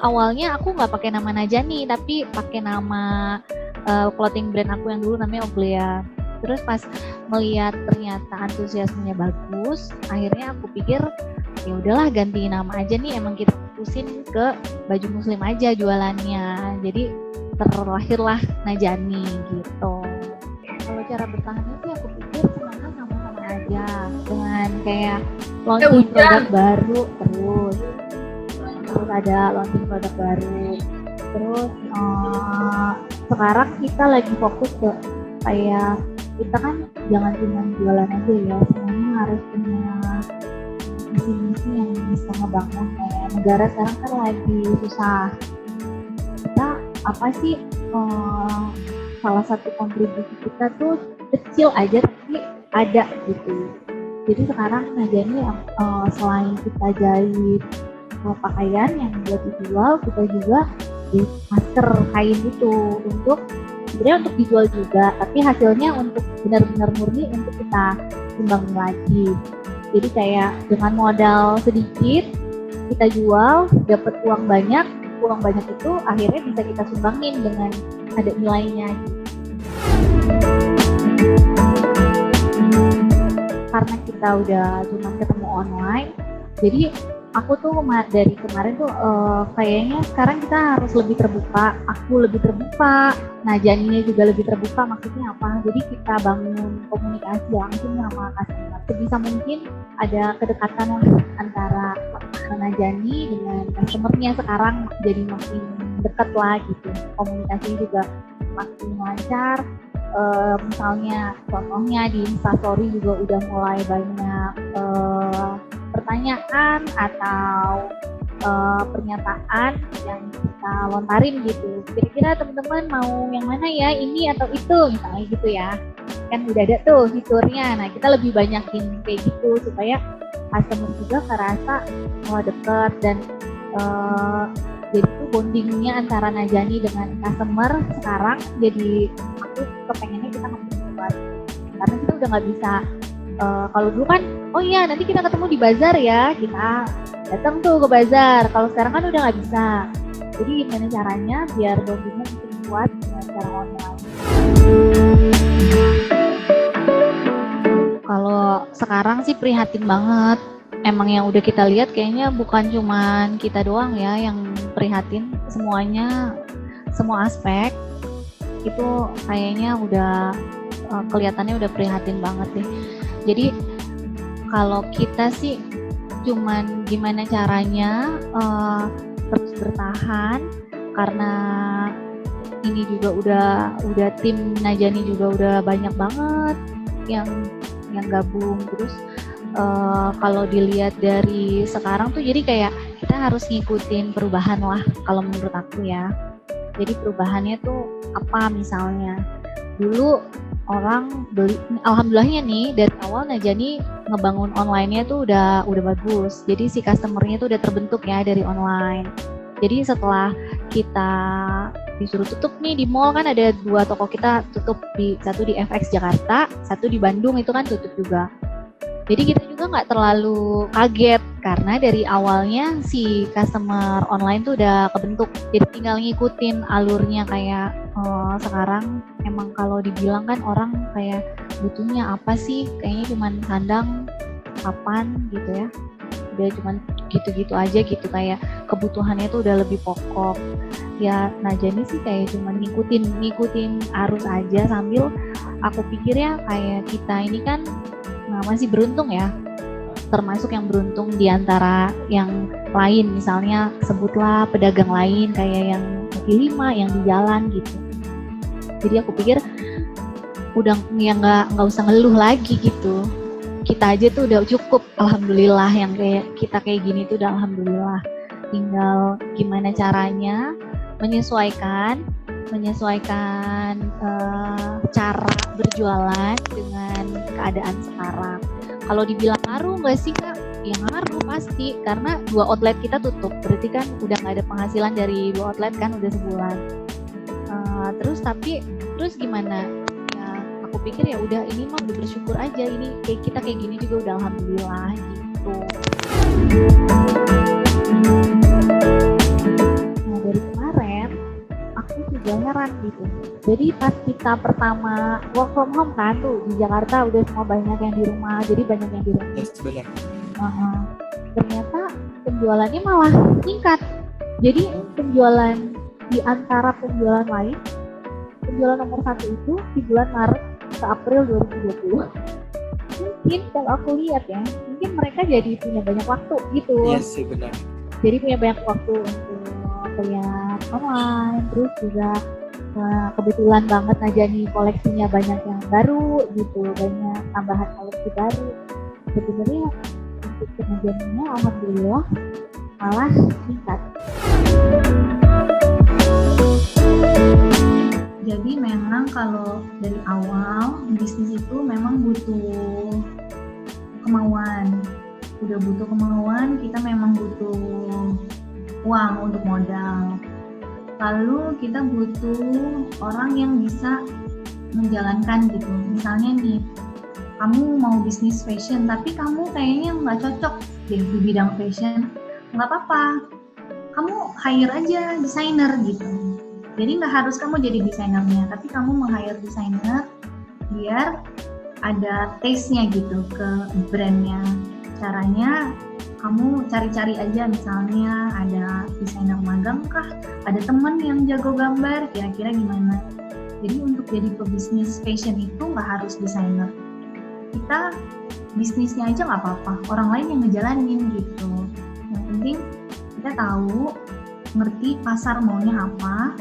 awalnya aku nggak pakai nama Najani, tapi pakai nama clothing brand aku yang dulu namanya Oglea. Terus pas melihat ternyata antusiasmenya bagus, akhirnya aku pikir ya udahlah ganti nama aja nih, emang kita fokusin ke baju muslim aja jualannya. Jadi terlahirlah Najani gitu. Kalau cara bertahannya sih aku pikir semuanya sama-sama aja, dengan kayak launching produk baru terus ada launching produk baru. Terus sekarang kita lagi fokus ke kayak kita kan jangan cuma jualan aja ya, semuanya harus punya misi-misi yang bisa ngebangun. Kayak negara sekarang kan lagi susah, kita apa sih salah satu kontribusi kita tuh kecil aja tapi ada gitu. Jadi sekarang Najani selain kita jahit pakaian yang buat dijual, kita juga di masker kain itu untuk sebenarnya untuk dijual juga, tapi hasilnya untuk benar-benar murni untuk kita sumbangin lagi. Jadi kayak dengan modal sedikit kita jual, dapat uang banyak itu akhirnya bisa kita sumbangin dengan ada nilainya. Karena kita udah cuma ketemu online, jadi aku tuh dari kemarin tuh kayaknya sekarang kita harus lebih terbuka, aku lebih terbuka, Najaninya juga lebih terbuka. Maksudnya apa? Jadi kita bangun komunikasi langsung sama customer. Sebisa mungkin ada kedekatan antara Najani dengan customernya sekarang jadi makin dekat lah gitu. Komunikasinya juga makin lancar. Misalnya contohnya di Instastory juga udah mulai banyak pertanyaan atau pernyataan yang kita lontarin gitu. Kira-kira teman-teman mau yang mana ya, ini atau itu misalnya gitu ya. Kan udah ada tuh fiturnya. Nah kita lebih banyakin kayak gitu supaya customer juga ngerasa deket dan jadi tuh bondingnya antara Najani dengan customer sekarang jadi aku kepengennya kita memperkuat, karena kita udah nggak bisa kalau dulu kan oh iya nanti kita ketemu di bazar ya, kita datang tuh ke bazar. Kalau sekarang kan udah nggak bisa. Jadi gimana caranya biar bondingnya makin kuat dengan cara online. Kalau sekarang sih prihatin banget. Emang yang udah kita lihat kayaknya bukan cuman kita doang ya yang prihatin, semuanya, semua aspek itu kayaknya udah kelihatannya udah prihatin banget deh. Jadi kalau kita sih cuman gimana caranya terus bertahan, karena ini juga udah tim Najani juga udah banyak banget yang gabung. Terus kalau dilihat dari sekarang tuh jadi kayak kita harus ngikutin perubahan lah kalau menurut aku ya. Jadi perubahannya tuh apa, misalnya dulu orang beli, alhamdulillahnya nih dari awal Najani ngebangun online-nya tuh udah bagus. Jadi si customer-nya tuh udah terbentuk ya dari online. Jadi setelah kita disuruh tutup nih di mall, kan ada 2 toko kita tutup, satu di FX Jakarta, satu di Bandung itu kan tutup juga. Jadi kita juga nggak terlalu kaget karena dari awalnya si customer online tuh udah kebentuk. Jadi tinggal ngikutin alurnya kayak sekarang emang kalau dibilang kan orang kayak butuhnya apa sih? Kayaknya cuman sandang, papan gitu ya. Udah cuman gitu-gitu aja gitu, kayak kebutuhannya tuh udah lebih pokok. Ya Najani sih kayak cuman ngikutin arus aja, sambil aku pikir ya kayak kita ini kan masih beruntung ya, termasuk yang beruntung di antara yang lain, misalnya sebutlah pedagang lain kayak yang kaki lima yang di jalan gitu. Jadi aku pikir udah ya nggak usah ngeluh lagi gitu, kita aja tuh udah cukup, alhamdulillah. Yang kayak kita kayak gini tuh udah alhamdulillah. Tinggal gimana caranya menyesuaikan cara berjualan dengan keadaan sekarang. Kalau dibilang ngaruh nggak sih Kak? Ya ngaruh pasti, karena 2 outlet kita tutup, berarti kan udah nggak ada penghasilan dari 2 outlet kan udah sebulan. Terus gimana? Ya aku pikir ya udah, ini mah udah bersyukur aja, ini kita kayak gini juga udah alhamdulillah gitu. kantoran gitu. Jadi pas kita pertama work from home kan tuh di Jakarta udah semua banyak yang di rumah, jadi banyak yang di rumah. Yes, benar. Ternyata penjualannya malah meningkat. Jadi penjualan di antara penjualan lain, penjualan nomor 1 itu di bulan Maret ke April 2020. Mungkin kalau aku lihat ya, mungkin mereka jadi punya banyak waktu gitu. Iya sih, benar. Jadi punya banyak waktu untuk kuliah online, terus juga kebetulan banget aja nih koleksinya banyak yang baru gitu, banyak tambahan koleksi baru. Sebenarnya untuk pengajiannya alhamdulillah malah meningkat. Jadi memang kalau dari awal bisnis itu memang butuh kemauan. Udah butuh kemauan, kita memang butuh uang untuk modal. Lalu kita butuh orang yang bisa menjalankan gitu. Misalnya nih, kamu mau bisnis fashion, tapi kamu kayaknya nggak cocok deh di bidang fashion. Nggak apa-apa, kamu hire aja desainer gitu. Jadi nggak harus kamu jadi desainernya, tapi kamu meng-hire desainer biar ada taste-nya gitu ke brandnya. Caranya kamu cari-cari aja, misalnya ada desainer magang kah, ada teman yang jago gambar, kira-kira gimana. Jadi untuk jadi pebisnis fashion itu nggak harus desainer. Kita bisnisnya aja nggak apa-apa, orang lain yang ngejalanin gitu. Yang penting kita tahu, ngerti pasar maunya apa,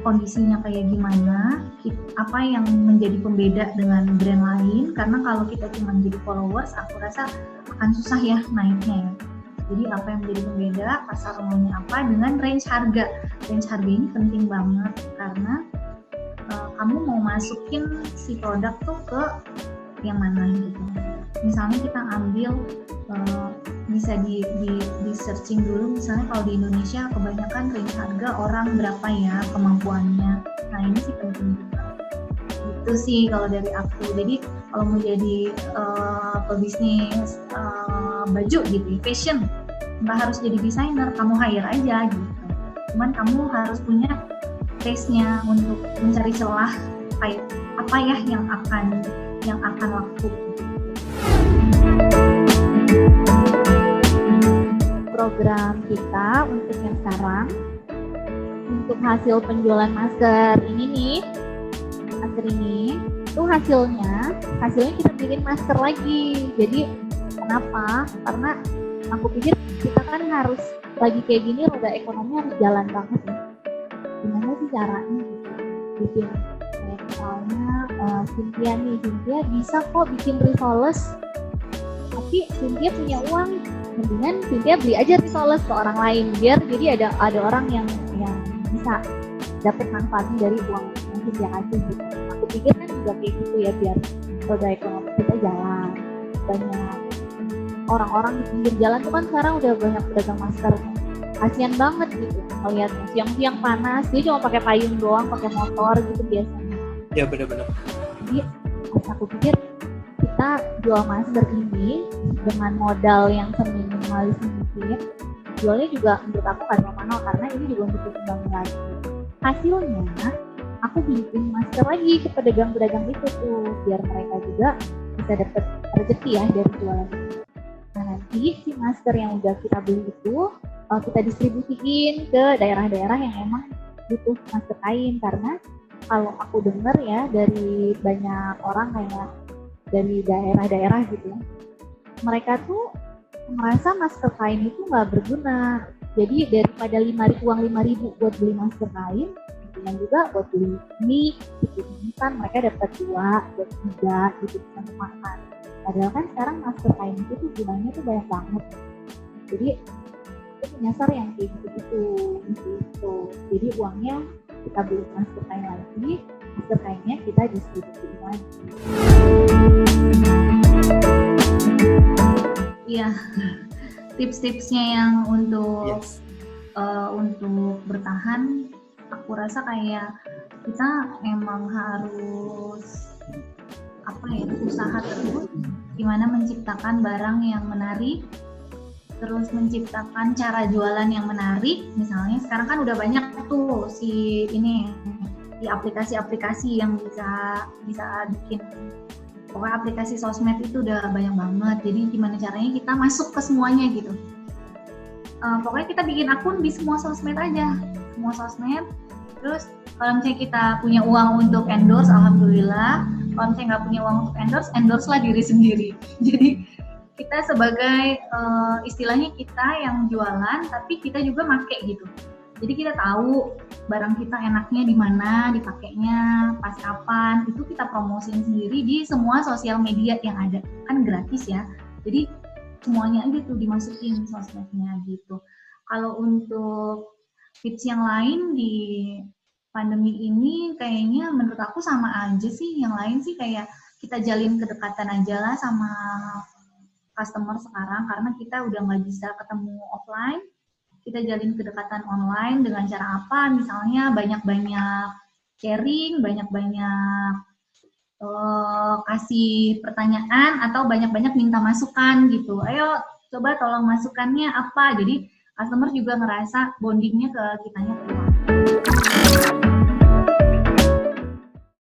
kondisinya kayak gimana, apa yang menjadi pembeda dengan brand lain. Karena kalau kita cuma jadi followers, aku rasa akan susah ya naiknya ya. Jadi apa yang menjadi pembeda, pasar maunya apa, dengan range harga. Range harga ini penting banget karena kamu mau masukin si produk tuh ke yang mana gitu. Misalnya kita ambil bisa di searching dulu, misalnya kalau di Indonesia kebanyakan range harga orang berapa ya kemampuannya. Nah ini sih penting juga. Itu sih kalau dari aku. Jadi kalau mau jadi pebisnis baju gitu, fashion, nggak harus jadi desainer, kamu hire aja gitu. Cuman kamu harus punya taste-nya untuk mencari celah kayak apa ya yang akan laku. Program kita untuk yang sekarang, untuk hasil penjualan masker ini tuh hasilnya kita bikin masker lagi. Jadi kenapa? Karena aku pikir kita kan harus lagi kayak gini, roda ekonomi harus jalan banget ya. Gimana sih caranya gitu bikin, kayak misalnya Cynthia bisa kok bikin risoles, tapi Cynthia punya uang, mendingan Cynthia beli aja risoles ke orang lain, biar jadi ada orang yang bisa dapat manfaatnya dari uang yang Cynthia kasih gitu. Aku pikir kan juga kayak gitu ya, biar roda ekonomi kita jalan. Banyak orang-orang di pinggir jalan tuh kan sekarang udah banyak pedagang masker. Kasian banget gitu melihatnya, siang-siang panas, dia cuma pakai payung doang, pakai motor gitu biasanya. Ya benar-benar. Jadi aku pikir kita jual masker ini dengan modal yang seminimalis mungkin, jualnya juga menurut aku kan mahal karena ini juga untuk kembang lagi. Hasilnya aku bikin masker lagi ke pedagang-pedagang itu tuh, biar mereka juga bisa dapat rezeki ya dari jualan itu. Nah nanti si masker yang udah kita beli itu kita distribusiin ke daerah-daerah yang emang butuh masker kain. Karena kalau aku dengar ya dari banyak orang kayak dari daerah-daerah gitu ya, mereka tuh merasa masker kain itu nggak berguna. Jadi daripada uang 5.000 buat beli masker kain, dan juga buat beli mie gitu, kan mereka dapat 2 buat 3 gitu untuk makan. Padahal kan sekarang masker kain itu tuh gunanya tuh banyak banget. Jadi itu nyasar yang kayak gitu. Jadi uangnya kita beli masker kain lagi, masker kainnya kita distribusikan lagi. Iya, tips-tipsnya yang untuk untuk bertahan, aku rasa kayak kita emang harus usaha terus gimana menciptakan barang yang menarik, terus menciptakan cara jualan yang menarik. Misalnya sekarang kan udah banyak tuh di aplikasi-aplikasi yang bisa bikin, pokoknya aplikasi sosmed itu udah banyak banget. Jadi gimana caranya kita masuk ke semuanya gitu. Pokoknya kita bikin akun di semua sosmed aja, semua sosmed. Terus kalau misalnya kita punya uang untuk endorse, alhamdulillah. Kalau misalnya nggak punya uang untuk endorse lah diri sendiri. Jadi kita sebagai istilahnya kita yang jualan, tapi kita juga make gitu. Jadi kita tahu barang kita enaknya di mana, dipakainya pas kapan, itu kita promosiin sendiri di semua sosial media yang ada. Kan gratis ya. Jadi semuanya aja tuh dimasukin sosmednya gitu. Kalau untuk tips yang lain di pandemi ini kayaknya menurut aku sama aja sih. Yang lain sih kayak kita jalin kedekatan aja lah sama customer sekarang, karena kita udah nggak bisa ketemu offline. Kita jalin kedekatan online dengan cara apa? Misalnya banyak-banyak sharing, banyak-banyak kasih pertanyaan atau banyak-banyak minta masukan gitu. Ayo coba tolong masukannya apa. Jadi customer juga ngerasa bondingnya ke kitanya.